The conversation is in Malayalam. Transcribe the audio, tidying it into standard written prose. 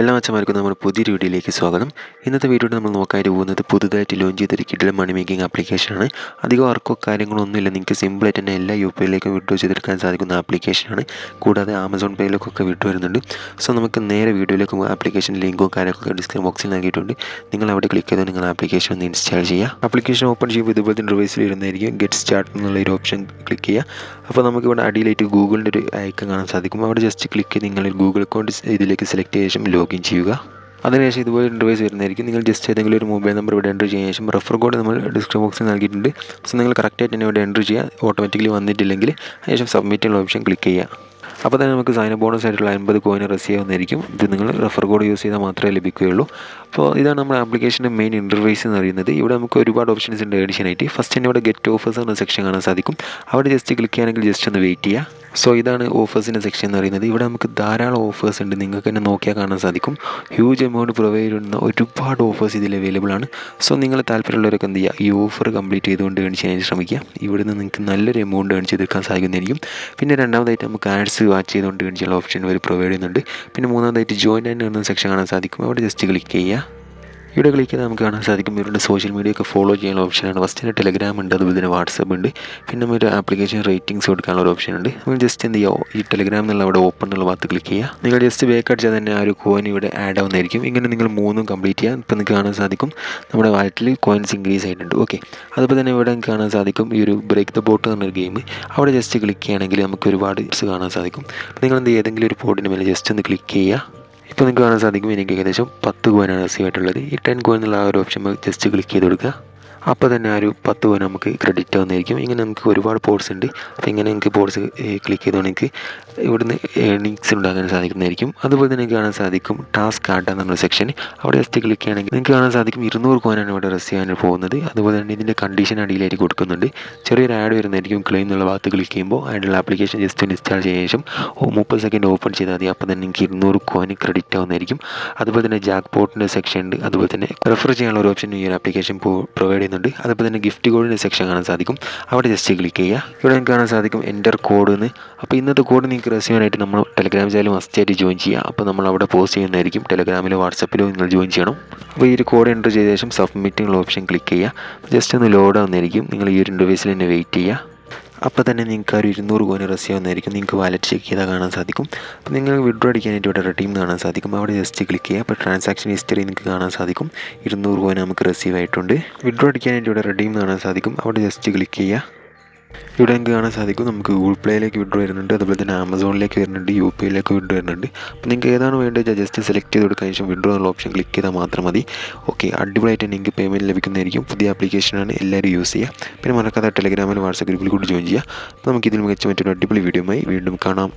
എല്ലാ അച്ഛന്മാർക്കും നമ്മുടെ പുതിയൊരു വീഡിയോയിലേക്ക് സ്വാഗതം. ഇന്നത്തെ വീഡിയോയിൽ നമ്മൾ നോക്കാനായിട്ട് പോകുന്നത് പുതുതായിട്ട് ലോഞ്ച് ചെയ്തൊരു കിടിലൻ മണി മേക്കിംഗ് ആപ്ലിക്കേഷനാണ്. അധികം വർക്കോ കാര്യങ്ങളൊന്നുമില്ല, നിങ്ങൾക്ക് സിമ്പിളായിട്ട് തന്നെ എല്ലാ യു പി ഐയിലേക്കും വിഡ്രോ ചെയ്തെടുക്കാൻ സാധിക്കുന്ന ആപ്ലിക്കേഷനാണ്. കൂടാതെ ആമസോൺ പേയിലേക്കൊക്കെ വിഡ്രോ വരുന്നുണ്ട്. സോ നമുക്ക് നേരെ വീഡിയോയിലേക്ക് ആപ്ലിക്കേഷൻ ലിങ്കോ കാര്യങ്ങളൊക്കെ ഡിസ്ക്രിപ്ഷൻ ബോക്സിൽ നൽകിയിട്ടുണ്ട്. നിങ്ങൾ അവിടെ ക്ലിക്ക് ചെയ്താൽ നിങ്ങൾ ആപ്ലിക്കേഷൻ ഒന്ന് ഇൻസ്റ്റാൾ ചെയ്യുക. ആപ്ലിക്കേഷൻ ഓപ്പൺ ചെയ്യുമ്പോൾ ഇതുപോലത്തെ ഇൻ്റർഫേസിൽ വരുന്നതായിരിക്കും. ഗെറ്റ് സ്റ്റാർട്ട് എന്നുള്ളൊരു ഓപ്ഷൻ ക്ലിക്ക് ചെയ്യുക. അപ്പോൾ നമുക്കിവിടെ അടിയിലായിട്ട് ഗൂഗിളിൻ്റെ ഒരു ഐക്കൺ കാണാൻ സാധിക്കും. അവിടെ ജസ്റ്റ് ക്ലിക്ക് ചെയ്ത് നിങ്ങൾ ഗൂഗിൾ അക്കൗണ്ട് ഇതിലേക്ക് സെലക്ട് ചെയ്ത ശേഷം ലോഗിൻ ചെയ്യുക. അതിനുശേഷം ഇതുപോലെ ഇൻ്റർഫേസ് വരുന്നതായിരിക്കും. നിങ്ങൾ ജസ്റ്റ് ഏതെങ്കിലും ഒരു മൊബൈൽ നമ്പർ ഇവിടെ എൻ്റർ ചെയ്യുന്ന ശേഷം റെഫർ കോഡ് നമ്മൾ ഡിസ്ക്രിപ്ഷൻ ബോക്സിൽ നൽകിയിട്ടുണ്ട്. സോ നിങ്ങൾ കറക്റ്റായിട്ട് തന്നെ ഇവിടെ എൻ്റർ ചെയ്യുക. ഓട്ടോമാറ്റിക്കലി വന്നിട്ടില്ലെങ്കിൽ അതിനുശേഷം സബ്മിറ്റ് എന്നുള്ള ഓപ്ഷൻ ക്ലിക്ക് ചെയ്യുക. അപ്പോൾ തന്നെ നമുക്ക് സൈൻ അപ്പ് ബോണസ് ആയിട്ടുള്ള 50 കോയിൻ റിസീവ് ആവുന്നതായിരിക്കും. ഇത് നിങ്ങൾ റെഫർ കോഡ് യൂസ് ചെയ്താൽ മാത്രമേ ലഭിക്കുകയുള്ളൂ. അപ്പോൾ ഇതാണ് നമ്മുടെ ആപ്ലിക്കേഷൻ്റെ മെയിൻ ഇൻ്റർഫേസ് എന്ന് പറയുന്നത്. ഇവിടെ നമുക്ക് ഒരുപാട് ഓപ്ഷൻസ് ഉണ്ട് അഡീഷനായിട്ട്. ഫസ്റ്റ് തന്നെ ഇവിടെ ഗെറ്റ് ഓഫേഴ്സ് എന്ന സെക്ഷൻ കാണാൻ സാധിക്കും. അവിടെ ജസ്റ്റ് ക്ലിക്ക് ചെയ്യുകയാണെങ്കിൽ ജസ്റ്റ് ഒന്ന് വെയിറ്റ് ചെയ്യുക. സോ ഇതാണ് ഓഫേഴ്സിൻ്റെ സെക്ഷൻ എന്ന് പറയുന്നത്. ഇവിടെ നമുക്ക് ധാരാളം ഓഫേഴ്സ് ഉണ്ട്, നിങ്ങൾക്ക് തന്നെ നോക്കിയാൽ കാണാൻ സാധിക്കും. ഹ്യൂജ് എമൗണ്ട് പ്രൊവൈഡ് ചെയ്യുന്ന ഒരുപാട് ഓഫേഴ്സ് ഇതിൽ അവൈലബിൾ ആണ്. സോ നിങ്ങൾ താല്പര്യമുള്ളവരൊക്കെ എന്ത് ചെയ്യുക, ഈ ഓഫർ കംപ്ലീറ്റ് ചെയ്തുകൊണ്ട് ഏൺ ചെയ്യാൻ ശ്രമിക്കുക. ഇവിടെ നിന്ന് നിങ്ങൾക്ക് നല്ലൊരു എമൗണ്ട് ഏൺ ചെയ്തെടുക്കാൻ സാധിക്കുന്നതായിരിക്കും. പിന്നെ രണ്ടാമതായിട്ട് നമുക്ക് ആഡ്സ് വാച്ച് ചെയ്തുകൊണ്ട് ഏൺ ചെയ്യാനുള്ള ഓപ്ഷൻ അവർ പ്രൊവൈഡ് ചെയ്യുന്നുണ്ട്. പിന്നെ മൂന്നാമതായിട്ട് ജോയിൻ ആൻഡ് എന്ന സെക്ഷൻ കാണാൻ സാധിക്കും. അവിടെ ജസ്റ്റ് ക്ലിക്ക് ചെയ്യുക. ഇവിടെ ക്ലിക്ക് ചെയ്താൽ നമുക്ക് കാണാൻ സാധിക്കും ഇവരുടെ സോഷ്യൽ മീഡിയ ഒക്കെ ഫോളോ ചെയ്യാനുള്ള ഓപ്ഷനാണ്. ഫസ്റ്റ് തന്നെ ടെലഗ്രാം ഉണ്ട്, അതുപോലെ തന്നെ വാട്സപ്പ് ഉണ്ട്. പിന്നെ ഒരു ആപ്ലിക്കേഷൻ റേറ്റിംഗ്സ് കൊടുക്കാനുള്ള ഒരു ഓപ്ഷൻ ഉണ്ട്. നമ്മൾ ജസ്റ്റ് എന്ത് ചെയ്യുക, ഈ ടെലഗ്രാം എന്നുള്ള അവിടെ ഓപ്പൺ എന്നുള്ള ഭാഗത്ത് ക്ലിക്ക് ചെയ്യുക. നിങ്ങൾ ജസ്റ്റ് ബേക്ക് അടിച്ചാൽ തന്നെ ആ ഒരു കോയിൻ ഇവിടെ ആഡ് ആവുന്നതായിരിക്കും. ഇങ്ങനെ നിങ്ങൾ മൂന്നും കംപ്ലീറ്റ് ചെയ്യുക. ഇപ്പോൾ നിങ്ങൾക്ക് കാണാൻ സാധിക്കും നമ്മുടെ വാലറ്റിൽ കോയിൻസ് ഇൻക്രീസ് ആയിട്ടുണ്ട്. ഓക്കെ, അതുപോലെ തന്നെ ഇവിടെ നിങ്ങൾക്ക് കാണാൻ സാധിക്കും ഈ ഒരു ബ്രേക്ക് ദ ബോട്ട് എന്നൊരു ഗെയിം. അവിടെ ജസ്റ്റ് ക്ലിക്ക് ചെയ്യുകയാണെങ്കിൽ നമുക്ക് ഒരുപാട് ടിപ്സ് കാണാൻ സാധിക്കും. അപ്പോൾ നിങ്ങൾ എന്ത് ഏതെങ്കിലും ഒരു ബോർഡിന് മേലെ ജസ്റ്റ് ഒന്ന് ക്ലിക്ക് ചെയ്യുക. ഇപ്പോൾ നിങ്ങൾക്ക് കാണാൻ സാധിക്കും എനിക്ക് ഏകദേശം 10 കോയിനാണ് റിസീവ് ആയിട്ടുള്ളത്. ഈ 10 കോയിൻ എന്നുള്ള ആ ഒരു ഓപ്ഷൻ ജസ്റ്റ് ക്ലിക്ക് ചെയ്ത് കൊടുക്കുക. അപ്പോൾ തന്നെ ആ ഒരു 10 കോയിൻ നമുക്ക് ക്രെഡിറ്റ് ആവുന്നതായിരിക്കും. ഇങ്ങനെ നമുക്ക് ഒരുപാട് പോർട്സ് ഉണ്ട്. അപ്പോൾ ഇങ്ങനെ നിങ്ങൾക്ക് പോർട്സ് ക്ലിക്ക് ചെയ്തുകൊണ്ട് നിങ്ങൾക്ക് ഇവിടുന്ന് ഏർണിങ്സ് ഉണ്ടാക്കാൻ സാധിക്കുന്നതായിരിക്കും. അതുപോലെ തന്നെ നിങ്ങൾക്ക് കാണാൻ സാധിക്കും ടാസ്ക് ആഡ് എന്നുള്ള സെക്ഷൻ. അവിടെ ജസ്റ്റ് ക്ലിക്ക് ചെയ്യുകയാണെങ്കിൽ നിങ്ങൾക്ക് കാണാൻ സാധിക്കും 200 കോയിനാണ് ഇവിടെ റിസീവ് ചെയ്യാൻ പോകുന്നത്. അതുപോലെ തന്നെ ഇതിൻ്റെ കണ്ടീഷൻ അടിയിലായിട്ട് കൊടുക്കുന്നുണ്ട്. ചെറിയൊരു ആഡ് വരുന്നതായിരിക്കും. ക്ലെയിം എന്നുള്ള ഭാഗത്ത് ക്ലിക്ക് ചെയ്യുമ്പോൾ ആയിട്ടുള്ള ആപ്ലിക്കേഷൻ ജസ്റ്റ് ഇൻസ്റ്റാൾ ചെയ്ത ശേഷം 30 സെക്കൻഡ് ഓപ്പൺ ചെയ്താൽ മതി. അപ്പോൾ തന്നെ നിങ്ങൾക്ക് 200 കോയിൻ ക്രെഡിറ്റ് ആവുന്നതായിരിക്കും. അതുപോലെ തന്നെ ജാക്ക് പോട്ടിൻ്റെ സെക്ഷൻ ഉണ്ട്. അതുപോലെ തന്നെ റെഫർ ചെയ്യാനുള്ള ഒരു ഓപ്ഷൻ ഈ ഒരു ആപ്ലിക്കേഷൻ പ്രൊവൈഡ് ചെയ്യുന്നുണ്ട്. അതുപോലെ തന്നെ ഗിഫ്റ്റ് കോഡിൻ്റെ സെക്ഷൻ കാണാൻ സാധിക്കും. അവിടെ ജസ്റ്റ് ക്ലിക്ക് ചെയ്യുക. ഇവിടെ നിങ്ങൾക്ക് കാണാൻ സാധിക്കും എൻ്റർ കോഡ് എന്ന്. അപ്പോൾ ഇന്നത്തെ കോഡ് നിങ്ങൾക്ക് റിസീവ് ചെയ്യാനായിട്ട് നമ്മൾ ടെലഗ്രാം ചാനൽ മസ്റ്റായിട്ട് ജോയിൻ ചെയ്യുക. അപ്പോൾ നമ്മൾ അവിടെ പോസ്റ്റ് ചെയ്യുന്നതായിരിക്കും. ടെലഗ്രാമിലോ വാട്സപ്പിലോ നിങ്ങൾ ജോയിൻ ചെയ്യണം. അപ്പോൾ ഈ ഒരു കോഡ് എൻ്റർ ചെയ്ത ശേഷം സബ്മിറ്റ് എന്നുള്ള ഓപ്ഷൻ ക്ലിക്ക് ചെയ്യുക. ജസ്റ്റ് ഒന്ന് ലോഡ് ആവുന്നതായിരിക്കും. നിങ്ങൾ ഈ ഒരു ഇൻ്റർഫേസിൽ തന്നെ വെയിറ്റ് ചെയ്യുക. അപ്പോൾ തന്നെ നിങ്ങൾക്ക് ഒരു 200 കോയിൻ റിസീവ് ആവുന്നതായിരിക്കും. നിങ്ങൾക്ക് വാലറ്റ് ചെക്ക് ചെയ്താൽ കാണാൻ സാധിക്കും. അപ്പോൾ നിങ്ങൾ വിഡ്രോ അടിക്കാനായിട്ട് ഇവിടെ റെഡീം കാണാൻ സാധിക്കും. അവിടെ ജസ്റ്റ് ക്ലിക്ക് ചെയ്യുക. അപ്പോൾ ട്രാൻസാക്ഷൻ ഹിസ്റ്ററി നിങ്ങൾക്ക് കാണാൻ സാധിക്കും. 200 കോയിൻ നമുക്ക് റിസീവ് ആയിട്ടുണ്ട്. വിഡ്രോ അടിക്കാനായിട്ട് ഇവിടെ റെഡീം കാണാൻ സാധിക്കും. അവിടെ ജസ്റ്റ് ക്ലിക്ക് ചെയ്യുക. ഇവിടെ നിങ്ങൾക്ക് കാണാൻ സാധിക്കും നമുക്ക് ഗൂഗിൾ പ്ലേയിലേക്ക് വിഡ്രോ വരുന്നുണ്ട്. അതുപോലെ തന്നെ ആമസോണിലേക്ക് വരുന്നുണ്ട്, യു പി ഐയിലേക്ക് വിഡ്രോ വരുന്നുണ്ട്. അപ്പോൾ നിങ്ങൾക്ക് ഏതാണ് വേണ്ടത് ജസ്റ്റ് സെലക്ട് ചെയ്ത് കൊടുക്കാൻ ശേഷം വിഡ്രോ എന്നുള്ള ഓപ്ഷൻ ക്ലിക്ക് ചെയ്താൽ മാത്രം മതി. ഓക്കെ, അടിപൊളിയായിട്ട് നിങ്ങൾക്ക് പേയ്മെൻറ്റ് ലഭിക്കുന്നതായിരിക്കും. പുതിയ ആപ്ലിക്കേഷനാണ്, എല്ലാവരും യൂസ് ചെയ്യുക. പിന്നെ മറക്കാതെ ടെലഗ്രാമിൽ വാട്സപ്പ് ഗ്രൂപ്പിൽ കൂടി ജോയിൻ ചെയ്യുക. അപ്പോൾ നമുക്ക് ഇതിൽ മികച്ച മറ്റൊരു അടിപൊളി വീഡിയോയുമായി വീണ്ടും കാണാം.